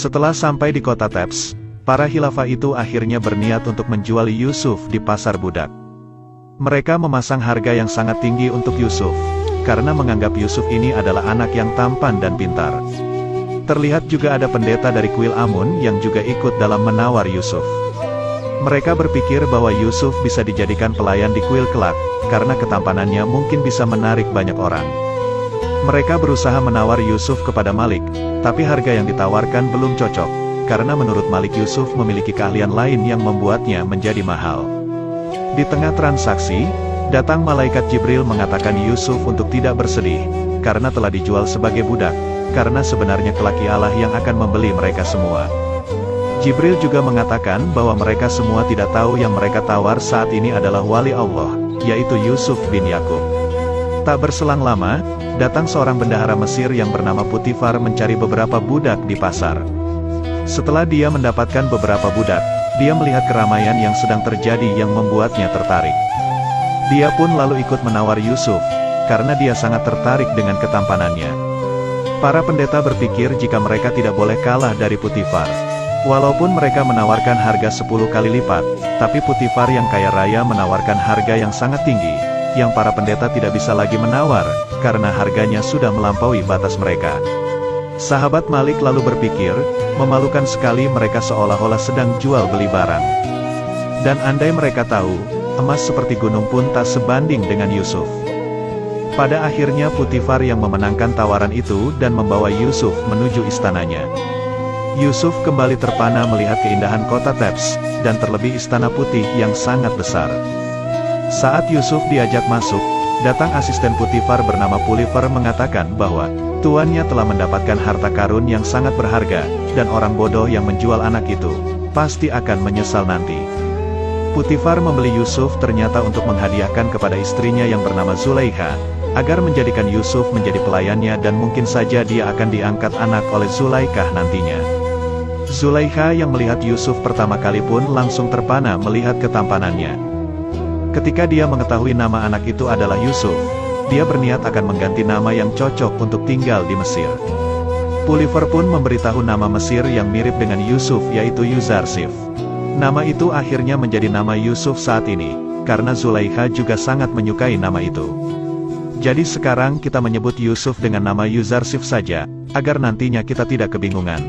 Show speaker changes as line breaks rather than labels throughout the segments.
Setelah sampai di kota Thebes, para khilafah itu akhirnya berniat untuk menjual Yusuf di pasar budak. Mereka memasang harga yang sangat tinggi untuk Yusuf, karena menganggap Yusuf ini adalah anak yang tampan dan pintar. Terlihat juga ada pendeta dari kuil Amun yang juga ikut dalam menawar Yusuf. Mereka berpikir bahwa Yusuf bisa dijadikan pelayan di kuil kelak, karena ketampanannya mungkin bisa menarik banyak orang. Mereka berusaha menawar Yusuf kepada Malik, tapi harga yang ditawarkan belum cocok, karena menurut Malik Yusuf memiliki keahlian lain yang membuatnya menjadi mahal. Di tengah transaksi, datang malaikat Jibril mengatakan Yusuf untuk tidak bersedih, karena telah dijual sebagai budak, karena sebenarnya kelak Allah yang akan membeli mereka semua. Jibril juga mengatakan bahwa mereka semua tidak tahu yang mereka tawar saat ini adalah wali Allah, yaitu Yusuf bin Yakub. Tak berselang lama, datang seorang bendahara Mesir yang bernama Putifar mencari beberapa budak di pasar. Setelah dia mendapatkan beberapa budak, dia melihat keramaian yang sedang terjadi yang membuatnya tertarik. Dia pun lalu ikut menawar Yusuf, karena dia sangat tertarik dengan ketampanannya. Para pendeta berpikir jika mereka tidak boleh kalah dari Putifar. Walaupun mereka menawarkan harga 10 kali lipat, tapi Putifar yang kaya raya menawarkan harga yang sangat tinggi, yang para pendeta tidak bisa lagi menawar, karena harganya sudah melampaui batas mereka. Sahabat Malik lalu berpikir, memalukan sekali mereka seolah-olah sedang jual beli barang. Dan andai mereka tahu, emas seperti gunung pun tak sebanding dengan Yusuf. Pada akhirnya Putifar yang memenangkan tawaran itu dan membawa Yusuf menuju istananya. Yusuf kembali terpana melihat keindahan kota Thebes, dan terlebih istana putih yang sangat besar. Saat Yusuf diajak masuk, datang asisten Putifar bernama Pulifer mengatakan bahwa tuannya telah mendapatkan harta karun yang sangat berharga, dan orang bodoh yang menjual anak itu pasti akan menyesal nanti. Putifar membeli Yusuf ternyata untuk menghadiahkan kepada istrinya yang bernama Zulaikha, agar menjadikan Yusuf menjadi pelayannya dan mungkin saja dia akan diangkat anak oleh Zulaikha nantinya. Zulaikha yang melihat Yusuf pertama kali pun langsung terpana melihat ketampanannya. Ketika dia mengetahui nama anak itu adalah Yusuf, dia berniat akan mengganti nama yang cocok untuk tinggal di Mesir. Pulifer pun memberitahu nama Mesir yang mirip dengan Yusuf yaitu Yuzarsif. Nama itu akhirnya menjadi nama Yusuf saat ini, karena Zulaikha juga sangat menyukai nama itu. Jadi sekarang kita menyebut Yusuf dengan nama Yuzarsif saja, agar nantinya kita tidak kebingungan.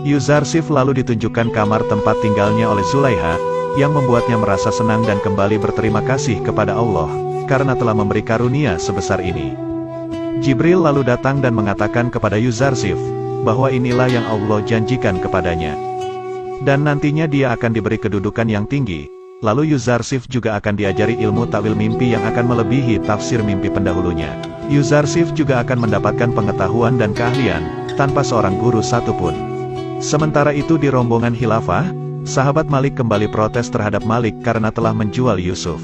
Yuzarsif lalu ditunjukkan kamar tempat tinggalnya oleh Zulaikha, yang membuatnya merasa senang dan kembali berterima kasih kepada Allah, karena telah memberi karunia sebesar ini. Jibril lalu datang dan mengatakan kepada Yuzarsif, bahwa inilah yang Allah janjikan kepadanya. Dan nantinya dia akan diberi kedudukan yang tinggi, lalu Yuzarsif juga akan diajari ilmu takwil mimpi yang akan melebihi tafsir mimpi pendahulunya. Yuzarsif juga akan mendapatkan pengetahuan dan keahlian, tanpa seorang guru satupun. Sementara itu di rombongan khilafah, sahabat Malik kembali protes terhadap Malik karena telah menjual Yusuf.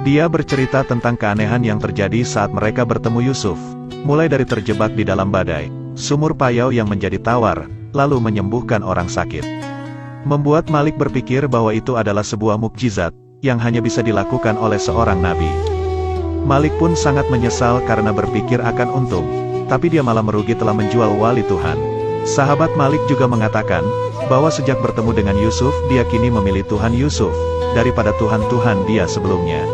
Dia bercerita tentang keanehan yang terjadi saat mereka bertemu Yusuf, mulai dari terjebak di dalam badai, sumur payau yang menjadi tawar, lalu menyembuhkan orang sakit. Membuat Malik berpikir bahwa itu adalah sebuah mukjizat, yang hanya bisa dilakukan oleh seorang nabi. Malik pun sangat menyesal karena berpikir akan untung, tapi dia malah merugi telah menjual wali Tuhan. Sahabat Malik juga mengatakan, bahwa sejak bertemu dengan Yusuf dia kini memilih Tuhan Yusuf, daripada Tuhan-Tuhan dia sebelumnya.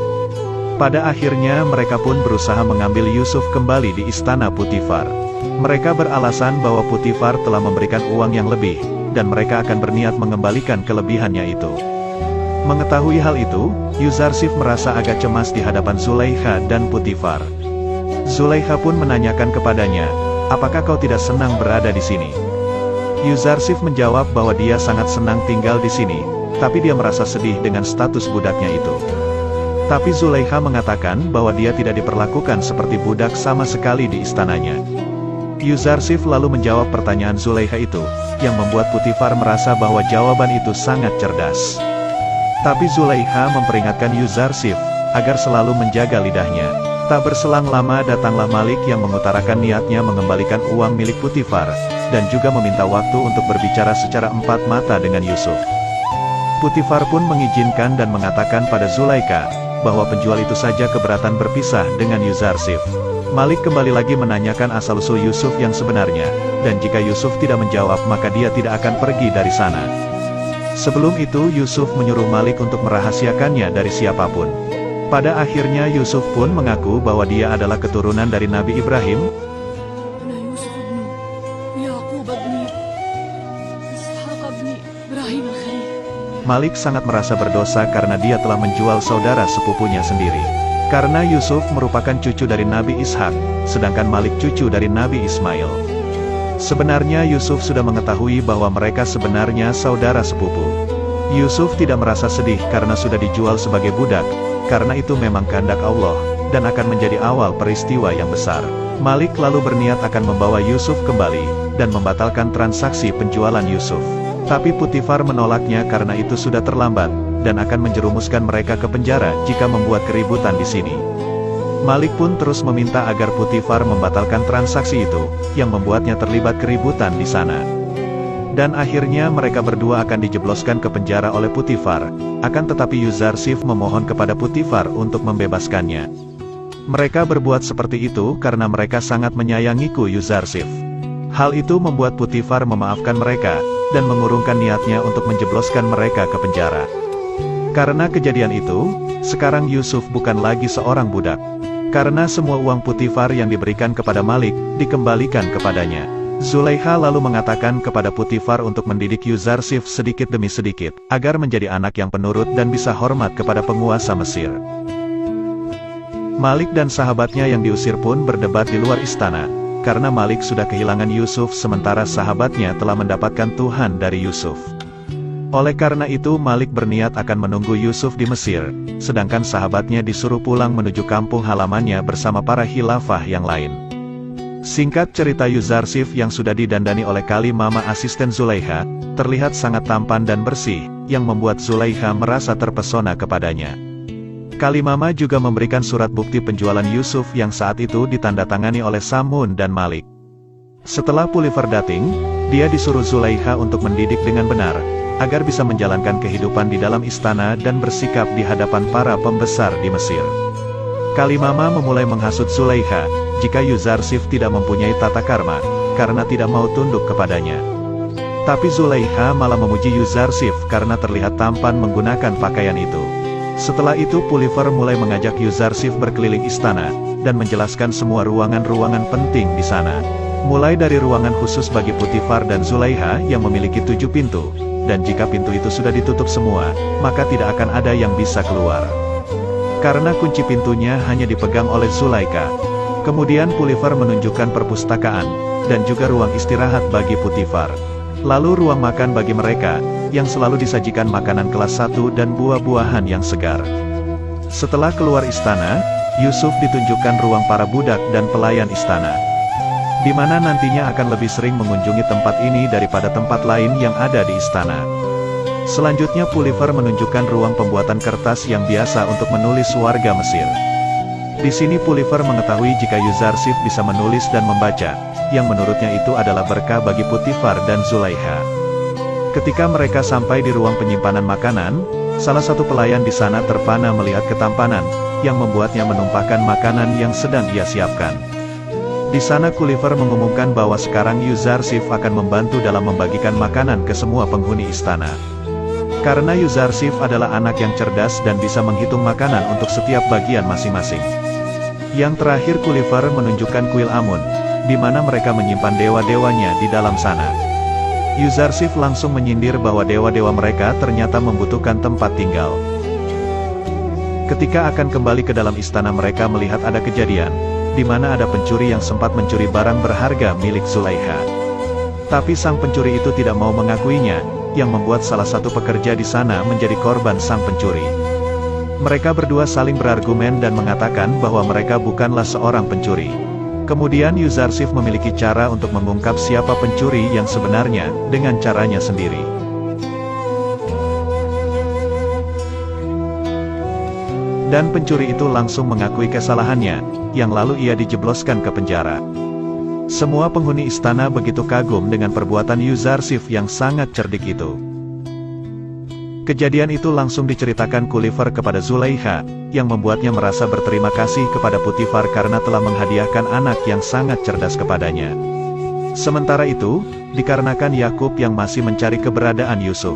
Pada akhirnya mereka pun berusaha mengambil Yusuf kembali di istana Putifar. Mereka beralasan bahwa Putifar telah memberikan uang yang lebih, dan mereka akan berniat mengembalikan kelebihannya itu. Mengetahui hal itu, Yuzarsif merasa agak cemas di hadapan Zulaikha dan Putifar. Zulaikha pun menanyakan kepadanya, apakah kau tidak senang berada di sini? Yuzarsif menjawab bahwa dia sangat senang tinggal di sini, tapi dia merasa sedih dengan status budaknya itu. Tapi Zulaikha mengatakan bahwa dia tidak diperlakukan seperti budak sama sekali di istananya. Yuzarsif lalu menjawab pertanyaan Zulaikha itu, yang membuat Putifar merasa bahwa jawaban itu sangat cerdas. Tapi Zulaikha memperingatkan Yuzarsif, agar selalu menjaga lidahnya. Tak berselang lama datanglah Malik yang mengutarakan niatnya mengembalikan uang milik Putifar, dan juga meminta waktu untuk berbicara secara empat mata dengan Yusuf. Putifar pun mengizinkan dan mengatakan pada Zulaikha, bahwa penjual itu saja keberatan berpisah dengan Yuzarsif. Malik kembali lagi menanyakan asal-usul Yusuf yang sebenarnya, dan jika Yusuf tidak menjawab maka dia tidak akan pergi dari sana. Sebelum itu Yusuf menyuruh Malik untuk merahasiakannya dari siapapun. Pada akhirnya Yusuf pun mengaku bahwa dia adalah keturunan dari Nabi Ibrahim. Malik sangat merasa berdosa karena dia telah menjual saudara sepupunya sendiri. Karena Yusuf merupakan cucu dari Nabi Ishak, sedangkan Malik cucu dari Nabi Ismail. Sebenarnya Yusuf sudah mengetahui bahwa mereka sebenarnya saudara sepupu. Yusuf tidak merasa sedih karena sudah dijual sebagai budak, karena itu memang kehendak Allah, dan akan menjadi awal peristiwa yang besar. Malik lalu berniat akan membawa Yusuf kembali, dan membatalkan transaksi penjualan Yusuf. Tapi Putifar menolaknya karena itu sudah terlambat, dan akan menjerumuskan mereka ke penjara jika membuat keributan di sini. Malik pun terus meminta agar Putifar membatalkan transaksi itu, yang membuatnya terlibat keributan di sana. Dan akhirnya mereka berdua akan dijebloskan ke penjara oleh Putifar, akan tetapi Yuzarsif memohon kepada Putifar untuk membebaskannya. Mereka berbuat seperti itu karena mereka sangat menyayangiku Yuzarsif. Hal itu membuat Putifar memaafkan mereka, dan mengurungkan niatnya untuk menjebloskan mereka ke penjara. Karena kejadian itu, sekarang Yusuf bukan lagi seorang budak. Karena semua uang Putifar yang diberikan kepada Malik, dikembalikan kepadanya. Zulaikha lalu mengatakan kepada Putifar untuk mendidik Yuzarsif sedikit demi sedikit, agar menjadi anak yang penurut dan bisa hormat kepada penguasa Mesir. Malik dan sahabatnya yang diusir pun berdebat di luar istana, karena Malik sudah kehilangan Yusuf sementara sahabatnya telah mendapatkan Tuhan dari Yusuf. Oleh karena itu Malik berniat akan menunggu Yusuf di Mesir, sedangkan sahabatnya disuruh pulang menuju kampung halamannya bersama para khilafah yang lain. Singkat cerita Yuzarsif yang sudah didandani oleh Kalimama asisten Zulaikha, terlihat sangat tampan dan bersih, yang membuat Zulaikha merasa terpesona kepadanya. Kalimama juga memberikan surat bukti penjualan Yusuf yang saat itu ditandatangani oleh Samun dan Malik. Setelah Putifar dating, dia disuruh Zulaikha untuk mendidik dengan benar, agar bisa menjalankan kehidupan di dalam istana dan bersikap di hadapan para pembesar di Mesir. Kalimama memulai menghasut Zulaikha, jika Yuzarsif tidak mempunyai tata karma, karena tidak mau tunduk kepadanya. Tapi Zulaikha malah memuji Yuzarsif karena terlihat tampan menggunakan pakaian itu. Setelah itu Putifar mulai mengajak Yuzarsif berkeliling istana, dan menjelaskan semua ruangan-ruangan penting di sana. Mulai dari ruangan khusus bagi Putifar dan Zulaikha yang memiliki 7 pintu, dan jika pintu itu sudah ditutup semua, maka tidak akan ada yang bisa keluar. Karena kunci pintunya hanya dipegang oleh Zulaikha. Kemudian Putifar menunjukkan perpustakaan, dan juga ruang istirahat bagi Putifar. Lalu ruang makan bagi mereka, yang selalu disajikan makanan kelas 1 dan buah-buahan yang segar. Setelah keluar istana, Yusuf ditunjukkan ruang para budak dan pelayan istana, di mana nantinya akan lebih sering mengunjungi tempat ini daripada tempat lain yang ada di istana. Selanjutnya Putifar menunjukkan ruang pembuatan kertas yang biasa untuk menulis warga Mesir. Di sini Putifar mengetahui jika Yuzarsif bisa menulis dan membaca, yang menurutnya itu adalah berkah bagi Putifar dan Zulaikha. Ketika mereka sampai di ruang penyimpanan makanan, salah satu pelayan di sana terpana melihat ketampanan, yang membuatnya menumpahkan makanan yang sedang ia siapkan. Di sana Putifar mengumumkan bahwa sekarang Yuzarsif akan membantu dalam membagikan makanan ke semua penghuni istana. Karena Yuzarsif adalah anak yang cerdas dan bisa menghitung makanan untuk setiap bagian masing-masing. Yang terakhir Putifar menunjukkan kuil Amun, di mana mereka menyimpan dewa-dewanya di dalam sana. Yuzarsif langsung menyindir bahwa dewa-dewa mereka ternyata membutuhkan tempat tinggal. Ketika akan kembali ke dalam istana mereka melihat ada kejadian, di mana ada pencuri yang sempat mencuri barang berharga milik Zulaikha. Tapi sang pencuri itu tidak mau mengakuinya, yang membuat salah satu pekerja di sana menjadi korban sang pencuri. Mereka berdua saling berargumen dan mengatakan bahwa mereka bukanlah seorang pencuri. Kemudian Yuzarsif memiliki cara untuk mengungkap siapa pencuri yang sebenarnya, dengan caranya sendiri. Dan pencuri itu langsung mengakui kesalahannya, yang lalu ia dijebloskan ke penjara. Semua penghuni istana begitu kagum dengan perbuatan Yuzarsif yang sangat cerdik itu. Kejadian itu langsung diceritakan Gulliver kepada Zulaikha, yang membuatnya merasa berterima kasih kepada Potifar karena telah menghadiahkan anak yang sangat cerdas kepadanya. Sementara itu, dikarenakan Yakub yang masih mencari keberadaan Yusuf,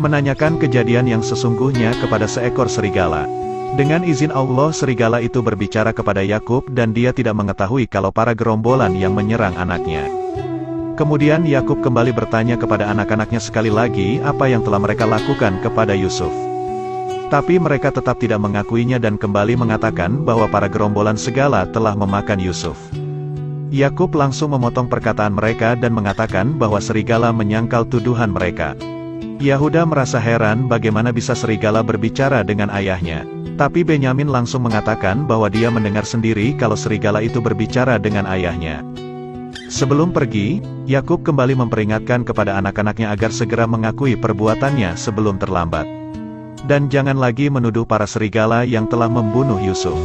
menanyakan kejadian yang sesungguhnya kepada seekor serigala. Dengan izin Allah, serigala itu berbicara kepada Yakub dan dia tidak mengetahui kalau para gerombolan yang menyerang anaknya. Kemudian Yakub kembali bertanya kepada anak-anaknya sekali lagi apa yang telah mereka lakukan kepada Yusuf. Tapi mereka tetap tidak mengakuinya dan kembali mengatakan bahwa para gerombolan segala telah memakan Yusuf. Yakub langsung memotong perkataan mereka dan mengatakan bahwa serigala menyangkal tuduhan mereka. Yahuda merasa heran bagaimana bisa serigala berbicara dengan ayahnya. Tapi Benyamin langsung mengatakan bahwa dia mendengar sendiri kalau serigala itu berbicara dengan ayahnya. Sebelum pergi, Yakub kembali memperingatkan kepada anak-anaknya agar segera mengakui perbuatannya sebelum terlambat. Dan jangan lagi menuduh para serigala yang telah membunuh Yusuf.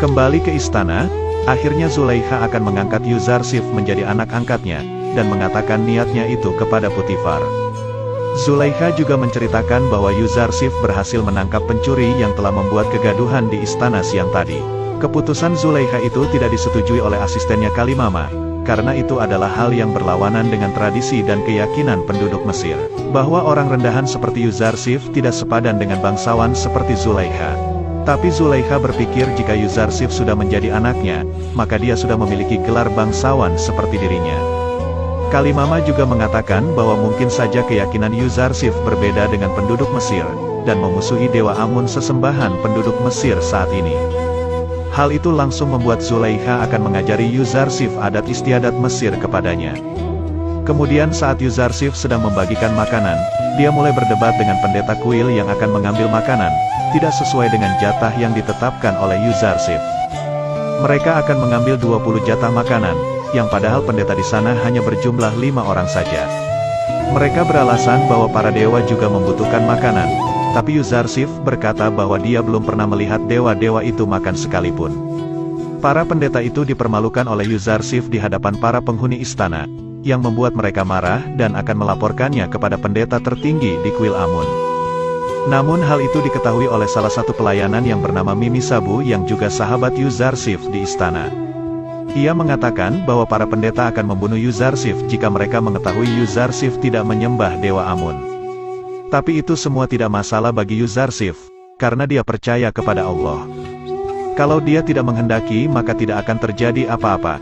Kembali ke istana, akhirnya Zulaikha akan mengangkat Yuzarsif menjadi anak angkatnya, dan mengatakan niatnya itu kepada Potifar. Zulaikha juga menceritakan bahwa Yuzarsif berhasil menangkap pencuri yang telah membuat kegaduhan di istana siang tadi. Keputusan Zulaikha itu tidak disetujui oleh asistennya Kalimama, karena itu adalah hal yang berlawanan dengan tradisi dan keyakinan penduduk Mesir, bahwa orang rendahan seperti Yuzarsif tidak sepadan dengan bangsawan seperti Zulaikha. Tapi Zulaikha berpikir jika Yuzarsif sudah menjadi anaknya, maka dia sudah memiliki gelar bangsawan seperti dirinya. Kalimama juga mengatakan bahwa mungkin saja keyakinan Yuzarsif berbeda dengan penduduk Mesir, dan memusuhi dewa Amun sesembahan penduduk Mesir saat ini. Hal itu langsung membuat Zulaikha akan mengajari Yuzarsif adat istiadat Mesir kepadanya. Kemudian saat Yuzarsif sedang membagikan makanan, dia mulai berdebat dengan pendeta kuil yang akan mengambil makanan, tidak sesuai dengan jatah yang ditetapkan oleh Yuzarsif. Mereka akan mengambil 20 jatah makanan, yang padahal pendeta di sana hanya berjumlah 5 orang saja. Mereka beralasan bahwa para dewa juga membutuhkan makanan. Tapi Yuzarsif berkata bahwa dia belum pernah melihat dewa-dewa itu makan sekalipun. Para pendeta itu dipermalukan oleh Yuzarsif di hadapan para penghuni istana, yang membuat mereka marah dan akan melaporkannya kepada pendeta tertinggi di kuil Amun. Namun hal itu diketahui oleh salah satu pelayanan yang bernama Mimisabu yang juga sahabat Yuzarsif di istana. Ia mengatakan bahwa para pendeta akan membunuh Yuzarsif jika mereka mengetahui Yuzarsif tidak menyembah dewa Amun. Tapi itu semua tidak masalah bagi Yuzarsif, karena dia percaya kepada Allah. Kalau dia tidak menghendaki maka tidak akan terjadi apa-apa.